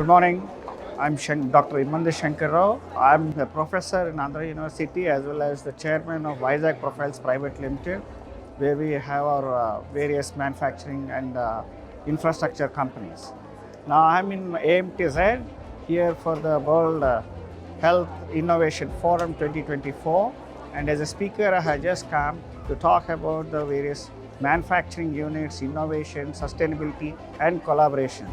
Good morning. I'm Dr. Emandi Sankara Rao. I'm a professor in Andhra University as well as the chairman of Vizag Profiles Private Limited, where we have our various manufacturing and infrastructure companies. Now I'm in AMTZ here for the World Health Innovation Forum 2024, and as a speaker I have just come to talk about the various manufacturing units, innovation, sustainability and collaboration.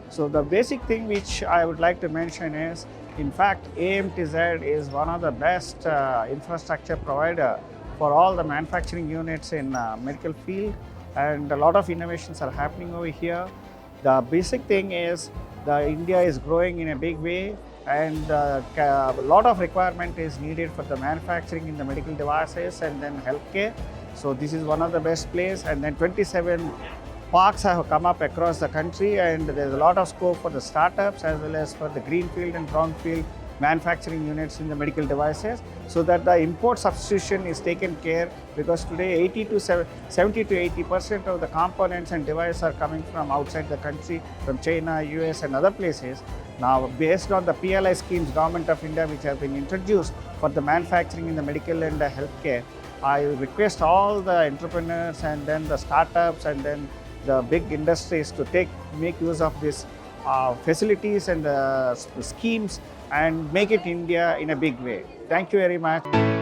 So the basic thing which I would like to mention is, in fact, AMTZ is one of the best infrastructure provider for all the manufacturing units in medical field, and a lot of innovations are happening over here. The basic thing is the India is growing in a big way, and a lot of requirement is needed for the manufacturing in the medical devices and then healthcare. So this is one of the best place, and then 27 parks have come up across the country, and there's a lot of scope for the startups as well as for the greenfield and brownfield manufacturing units in the medical devices, so that the import substitution is taken care, because today 70 to 80% of the components and devices are coming from outside the country, from China, US and other places. Now, based on the PLI schemes, Government of India, which have been introduced for the manufacturing in the medical and the healthcare, I request all the entrepreneurs and then the startups and then the big industries to make use of these facilities and schemes and make it India in a big way. Thank you very much.